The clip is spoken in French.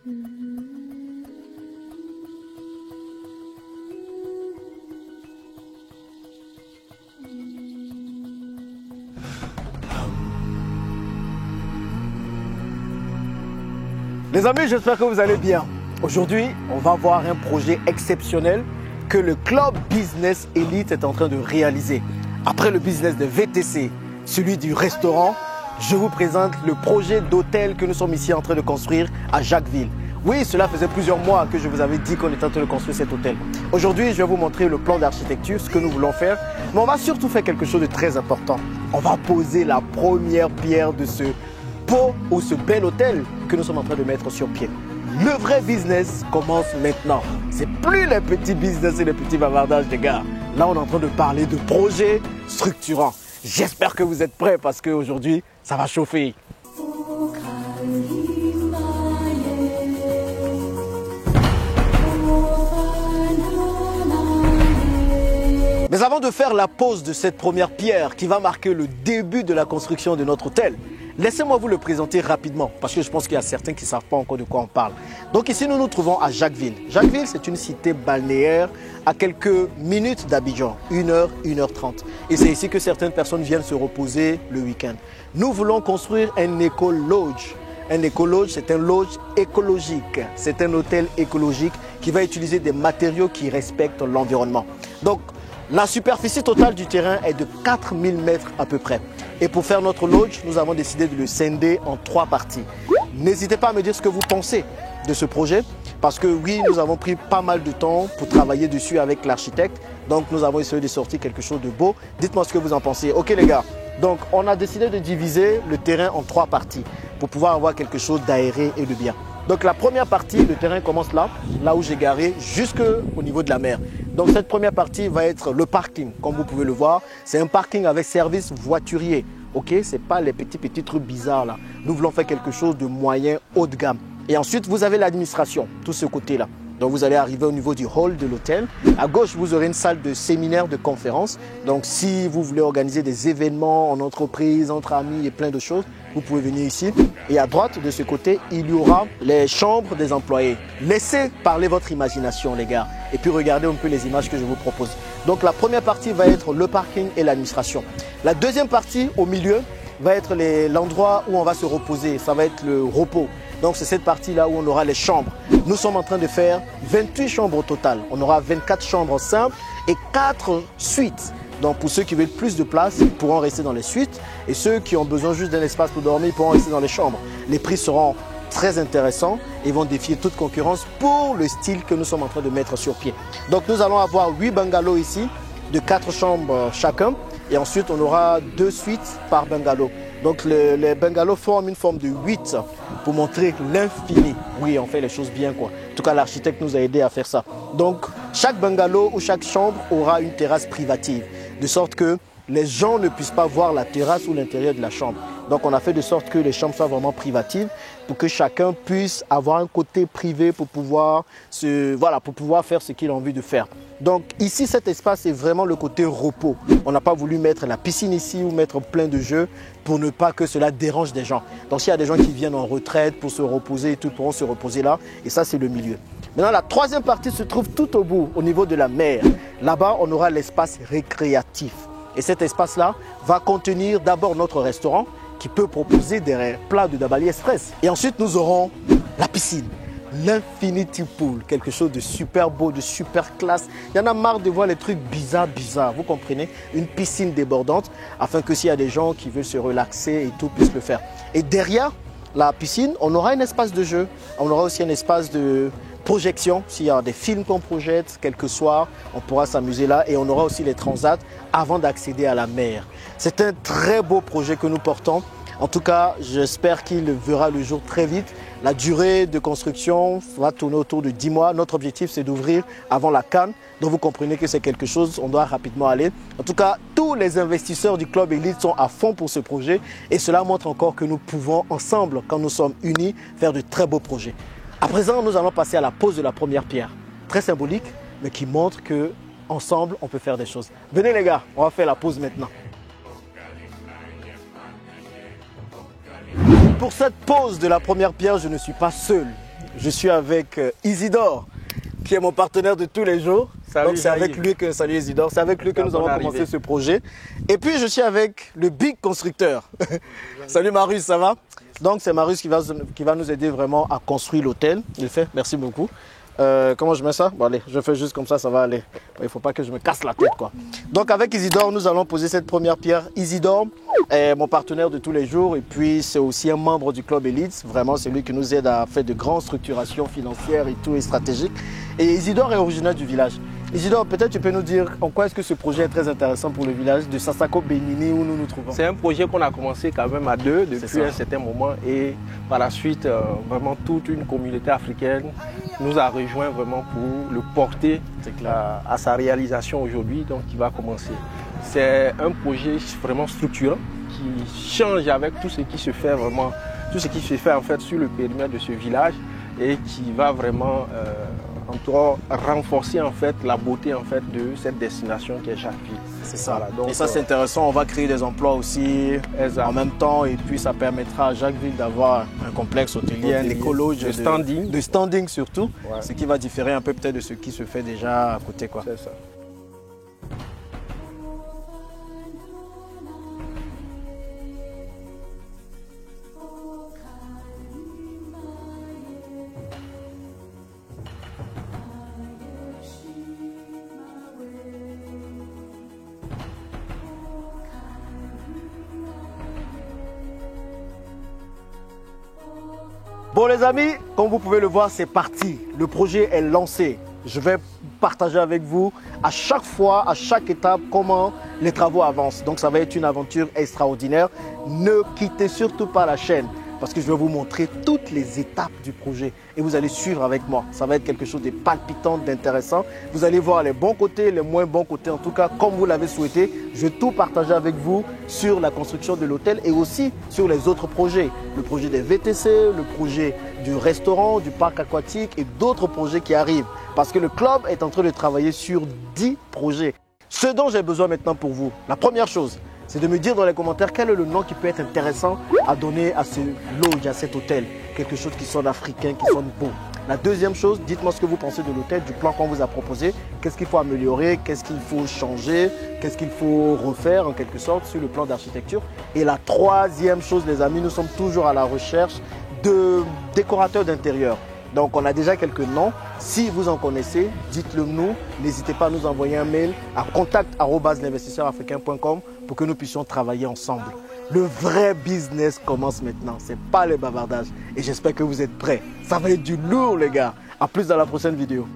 Les amis, j'espère que vous allez bien. Aujourd'hui, on va voir un projet exceptionnel que le Club Business Elite est en train de réaliser. Après le business de VTC, celui du restaurant, je vous présente le projet d'hôtel que nous sommes ici en train de construire à Jacquesville. Oui, cela faisait plusieurs mois que je vous avais dit qu'on était en train de construire cet hôtel. Aujourd'hui, je vais vous montrer le plan d'architecture, ce que nous voulons faire. Mais on va surtout faire quelque chose de très important. On va poser la première pierre de ce beau ou ce bel hôtel que nous sommes en train de mettre sur pied. Le vrai business commence maintenant. C'est plus les petits business et les petits bavardages des gars. Là, on est en train de parler de projets structurants. J'espère que vous êtes prêts parce qu'aujourd'hui, ça va chauffer. Mais avant de faire la pose de cette première pierre qui va marquer le début de la construction de notre hôtel, laissez-moi vous le présenter rapidement parce que je pense qu'il y a certains qui ne savent pas encore de quoi on parle. Donc ici, nous nous trouvons à Jacquesville. Jacquesville, c'est une cité balnéaire à quelques minutes d'Abidjan, 1h, 1h30. Et c'est ici que certaines personnes viennent se reposer le week-end. Nous voulons construire un éco-lodge. Un éco-lodge, c'est un lodge écologique. C'est un hôtel écologique qui va utiliser des matériaux qui respectent l'environnement. Donc, la superficie totale du terrain est de 4000 mètres à peu près. Et pour faire notre lodge, nous avons décidé de le scinder en 3 parties. N'hésitez pas à me dire ce que vous pensez de ce projet. Parce que oui, nous avons pris pas mal de temps pour travailler dessus avec l'architecte. Donc nous avons essayé de sortir quelque chose de beau. Dites-moi ce que vous en pensez. Ok les gars, donc on a décidé de diviser le terrain en 3 parties pour pouvoir avoir quelque chose d'aéré et de bien. Donc la première partie, le terrain commence là où j'ai garé, jusqu'au niveau de la mer. Donc cette première partie va être le parking, comme vous pouvez le voir. C'est un parking avec service voiturier. Ok, c'est pas les petits trucs bizarres là. Nous voulons faire quelque chose de moyen, haut de gamme. Et ensuite, vous avez l'administration, tout ce côté-là. Donc vous allez arriver au niveau du hall de l'hôtel. À gauche, vous aurez une salle de séminaire, de conférence. Donc si vous voulez organiser des événements en entreprise, entre amis et plein de choses, vous pouvez venir ici. Et à droite, de ce côté, il y aura les chambres des employés. Laissez parler votre imagination, les gars. Et puis regardez un peu les images que je vous propose. Donc la première partie va être le parking et l'administration. La deuxième partie, au milieu, va être l'endroit où on va se reposer. Ça va être le repos. Donc c'est cette partie-là où on aura les chambres. Nous sommes en train de faire 28 chambres au total. On aura 24 chambres simples et 4 suites. Donc pour ceux qui veulent plus de place, ils pourront rester dans les suites. Et ceux qui ont besoin juste d'un espace pour dormir, ils pourront rester dans les chambres. Les prix seront très intéressants et vont défier toute concurrence pour le style que nous sommes en train de mettre sur pied. Donc nous allons avoir 8 bungalows ici, de 4 chambres chacun. Et ensuite, on aura 2 suites par bungalow. Donc les bungalows forment une forme de 8 pour montrer l'infini. Oui, on fait les choses bien quoi. En tout cas, l'architecte nous a aidé à faire ça. Donc chaque bungalow ou chaque chambre aura une terrasse privative. De sorte que les gens ne puissent pas voir la terrasse ou l'intérieur de la chambre. Donc on a fait de sorte que les chambres soient vraiment privatives pour que chacun puisse avoir un côté privé pour pouvoir faire ce qu'il a envie de faire. Donc ici, cet espace est vraiment le côté repos. On n'a pas voulu mettre la piscine ici ou mettre plein de jeux pour ne pas que cela dérange des gens. Donc s'il y a des gens qui viennent en retraite pour se reposer, tout pourront se reposer là. Et ça, c'est le milieu. Maintenant, la troisième partie se trouve tout au bout, au niveau de la mer. Là-bas, on aura l'espace récréatif. Et cet espace-là va contenir d'abord notre restaurant qui peut proposer des plats de Dabali Express. Et ensuite, nous aurons la piscine. L'Infinity Pool, quelque chose de super beau, de super classe. Il y en a marre de voir les trucs bizarres, vous comprenez? Une piscine débordante afin que s'il y a des gens qui veulent se relaxer et tout puissent le faire. Et derrière la piscine, on aura un espace de jeu. On aura aussi un espace de projection. S'il y a des films qu'on projette, quelques soirs, on pourra s'amuser là. Et on aura aussi les transats avant d'accéder à la mer. C'est un très beau projet que nous portons. En tout cas, j'espère qu'il verra le jour très vite. La durée de construction va tourner autour de 10 mois. Notre objectif, c'est d'ouvrir avant la CAN. Donc, vous comprenez que c'est quelque chose, on doit rapidement aller. En tout cas, tous les investisseurs du Club Elite sont à fond pour ce projet. Et cela montre encore que nous pouvons ensemble, quand nous sommes unis, faire de très beaux projets. À présent, nous allons passer à la pose de la première pierre. Très symbolique, mais qui montre qu'ensemble, on peut faire des choses. Venez les gars, on va faire la pose maintenant. Pour cette pose de la première pierre, je ne suis pas seul. je suis avec Isidore, qui est mon partenaire de tous les jours. Salut, donc c'est avec lui que, salut Isidore, c'est avec lui que nous avons commencé ce projet. Et puis je suis avec le big constructeur. Salut Marius, ça va? Donc c'est Marius qui va nous aider vraiment à construire l'hôtel. Il fait, merci beaucoup. Comment je mets ça? Bon allez, je fais juste comme ça, ça va aller. Il ne faut pas que je me casse la tête quoi. Donc avec Isidore, nous allons poser cette première pierre. Isidore est mon partenaire de tous les jours et puis c'est aussi un membre du club Elite. Vraiment, c'est lui qui nous aide à faire de grandes structurations financières et tout et stratégiques. Et Isidore est originaire du village. Isidore, peut-être tu peux nous dire en quoi est-ce que ce projet est très intéressant pour le village de Sassako Bénini où nous nous trouvons. C'est un projet qu'on a commencé quand même à deux depuis un certain moment et par la suite, vraiment toute une communauté africaine nous a rejoint vraiment pour le porter à sa réalisation aujourd'hui, donc qui va commencer. C'est un projet vraiment structurant qui change avec tout ce qui se fait vraiment, tout ce qui se fait en fait sur le périmètre de ce village et qui va vraiment renforcer en fait la beauté en fait de cette destination qui est Jacques Ville. C'est ça. Voilà, donc, et ça c'est intéressant, on va créer des emplois aussi en même temps et puis ça permettra à Jacques Ville d'avoir un complexe hôtelier, un écologe de standing surtout, ouais. Ce qui va différer un peu peut-être de ce qui se fait déjà à côté quoi. C'est ça. Bon les amis, comme vous pouvez le voir, c'est parti. Le projet est lancé. Je vais partager avec vous à chaque fois, à chaque étape, comment les travaux avancent. Donc ça va être une aventure extraordinaire. Ne quittez surtout pas la chaîne parce que je vais vous montrer toutes les étapes du projet et vous allez suivre avec moi. Ça va être quelque chose de palpitant, d'intéressant. Vous allez voir les bons côtés, les moins bons côtés. En tout cas, comme vous l'avez souhaité, je vais tout partager avec vous sur la construction de l'hôtel et aussi sur les autres projets. Le projet des VTC, le projet du restaurant, du parc aquatique et d'autres projets qui arrivent. Parce que le club est en train de travailler sur 10 projets. Ce dont j'ai besoin maintenant pour vous, la première chose, c'est de me dire dans les commentaires quel est le nom qui peut être intéressant à donner à ce lodge, à cet hôtel. Quelque chose qui sonne africain, qui sonne beau. La deuxième chose, dites-moi ce que vous pensez de l'hôtel, du plan qu'on vous a proposé. Qu'est-ce qu'il faut améliorer, qu'est-ce qu'il faut changer, qu'est-ce qu'il faut refaire en quelque sorte sur le plan d'architecture. Et la troisième chose, les amis, nous sommes toujours à la recherche de décorateurs d'intérieur. Donc on a déjà quelques noms. Si vous en connaissez, dites-le nous. N'hésitez pas à nous envoyer un mail à contact@l'investisseurafricain.com pour que nous puissions travailler ensemble. Le vrai business commence maintenant. Ce n'est pas le bavardage. Et j'espère que vous êtes prêts. Ça va être du lourd les gars. A plus dans la prochaine vidéo.